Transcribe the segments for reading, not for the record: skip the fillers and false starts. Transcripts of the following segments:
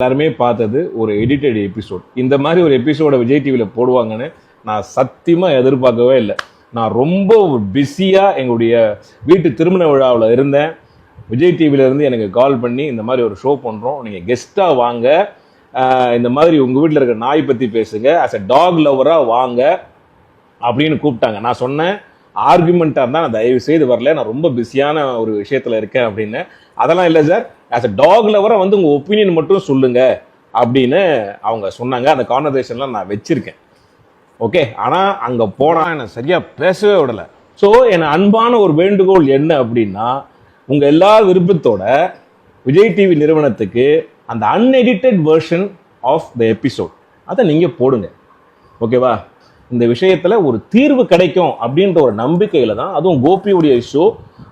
எல்லாருமே பார்த்தது ஒரு எடிட்டட் எபிசோட். இந்த மாதிரி ஒரு எபிசோட விஜய் டிவியில் போடுவாங்கன்னு நான் சத்தியமாக எதிர்பார்க்கவே இல்லை. நான் ரொம்ப பிஸியாக எங்களுடைய வீட்டு திருமண விழாவில் இருந்தேன். விஜய் டிவியிலேருந்து எனக்கு கால் பண்ணி இந்த மாதிரி ஒரு ஷோ பண்ணுறோம், நீங்கள் கெஸ்ட்டாக வாங்க, இந்த மாதிரி உங்கள் வீட்டில் இருக்கிற நாய் பற்றி பேசுங்க, ஆஸ் அ டாக் லவராக வாங்க அப்படின்னு கூப்பிட்டாங்க. நான் சொன்னேன், ஆர்குமெண்ட்டாக இருந்தால் நான் தயவு செய்து வரல, நான் ரொம்ப பிஸியான ஒரு விஷயத்தில் இருக்கேன் அப்படின்னு. அதெல்லாம் இல்லை சார், ஆஸ் அ டாக் லவராக வந்து உங்கள் ஒப்பீனியன் மட்டும் சொல்லுங்க அப்படின்னு அவங்க சொன்னாங்க. அந்த கான்வர்சேஷன்லாம் நான் வச்சிருக்கேன். ஓகே, ஆனால் அங்கே போனால் என்னை சரியாக பேசவே விடலை. ஸோ என் அன்பான ஒரு வேண்டுகோள் என்ன அப்படின்னா, உங்கள் எல்லா விருப்பத்தோட விஜய் டிவி நிறுவனத்துக்கு அந்த unedited version of the episode அதை நீங்கள் போடுங்க. ஓகேவா? இந்த விஷயத்தில் ஒரு தீர்வு கிடைக்கும் அப்படின்ற ஒரு நம்பிக்கையில் தான், அதுவும் கோபியுடைய ஷோ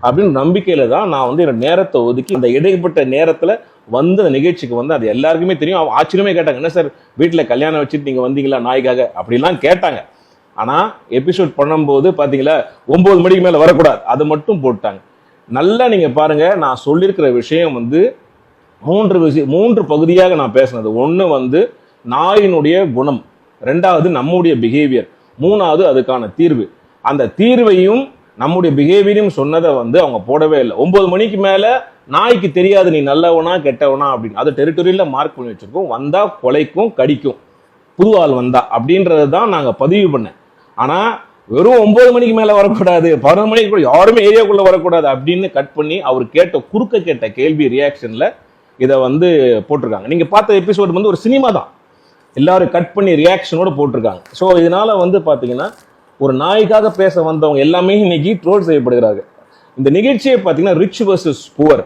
அப்படின்னு நம்பிக்கையில் தான் நான் வந்து என்னோட நேரத்தை ஒதுக்கி இந்த இடைப்பட்ட நேரத்தில் வந்து அந்த நிகழ்ச்சிக்கு வந்து, அது எல்லாருக்குமே தெரியும். ஆச்சரியமே கேட்டாங்க, என்ன சார் வீட்டில் கல்யாணம் வச்சுட்டு நீங்கள் வந்தீங்களா நாய்க்காக அப்படிலாம் கேட்டாங்க. ஆனால் எபிசோட் பண்ணும்போது பார்த்தீங்களா 9 மணிக்கு மேலே வரக்கூடாது, அது மட்டும் போட்டாங்க. நல்லா நீங்கள் பாருங்கள், நான் சொல்லியிருக்கிற விஷயம் வந்து 3 பகுதியாக நான் பேசினது. ஒன்று வந்து நாயினுடைய குணம், 2வது நம்முடைய பிஹேவியர், 3வது அதுக்கான தீர்வு. அந்த தீர்வையும் நம்முடைய பிஹேவியரையும் சொன்னதை வந்து அவங்க போடவே இல்லை. 9 மணிக்கு மேலே நாய்க்கு தெரியாது நீ நல்லவனா கெட்டவனா அப்படின்னு. அது டெரிட்டரியில் மார்க் பண்ணி வச்சிருக்கோம். வந்தா கொலைக்கும் கடிக்கும் புது ஆள் வந்தா அப்படின்றது தான் நாங்கள் பதிவு பண்ணேன். ஆனால் வெறும் 9 மணிக்கு மேலே வரக்கூடாது, 11 மணிக்கு கூட யாருமே ஏரியாக்குள்ளே வரக்கூடாது அப்படின்னு கட் பண்ணி அவர் கேட்ட கேள்வி ரியாக்ஷனில் இதை வந்து போட்டிருக்காங்க. நீங்கள் பார்த்த எபிசோடு வந்து ஒரு சினிமா தான், எல்லாரும் கட் பண்ணி ரியாக்ஷனோட போட்டிருக்காங்க. ஸோ இதனால வந்து பார்த்தீங்கன்னா ஒரு நாய்க்காக பேச வந்தவங்க எல்லாமே இன்னைக்கு ட்ரோல் செய்யப்படுகிறாங்க. இந்த நிகழ்ச்சியை பார்த்தீங்கன்னா rich versus poor,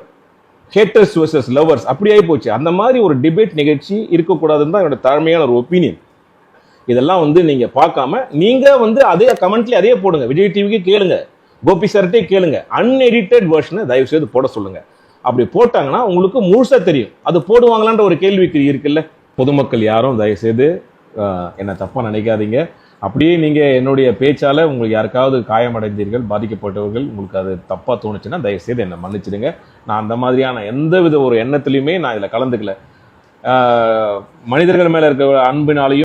haters versus lovers அப்படி ஆகி போச்சு. அந்த மாதிரி ஒரு டிபேட் நிகழ்ச்சி இருக்கக்கூடாதுன்னு தான் என்னோட தாழ்மையான ஒரு ஒப்பீனியன். இதெல்லாம் வந்து நீங்க பார்க்காம நீங்க வந்து அதே கமெண்ட்லேயே அதே போடுங்க. விஜய் டிவிக்கு கேளுங்க, கோபி சார்ட்டே கேளுங்க, அன்எடிட்டட் வெர்ஷனை தயவு செய்து போட சொல்லுங்க. அப்படி போட்டாங்கன்னா உங்களுக்கு முழுசா தெரியும். அது போடுவாங்களான்ற ஒரு கேள்விக்கு இருக்குல்ல. பொதுமக்கள் யாரும் தயவு செய்து என்ன தப்பா நினைக்காதீங்க. அப்படியே நீங்க என்னுடைய பேச்சால உங்களுக்கு யாருக்காவது காயமடைந்தீர்கள், பாதிக்கப்பட்டவர்கள், உங்களுக்கு அது தப்பா தோணுச்சுன்னா தயவு செய்து என்னை மன்னிச்சிடுங்க. நான் அந்த மாதிரியான எந்தவித ஒரு எண்ணத்திலையுமே நான் இதில் கலந்துக்கல. மனிதர்கள் மேல இருக்க அன்பினாலையும்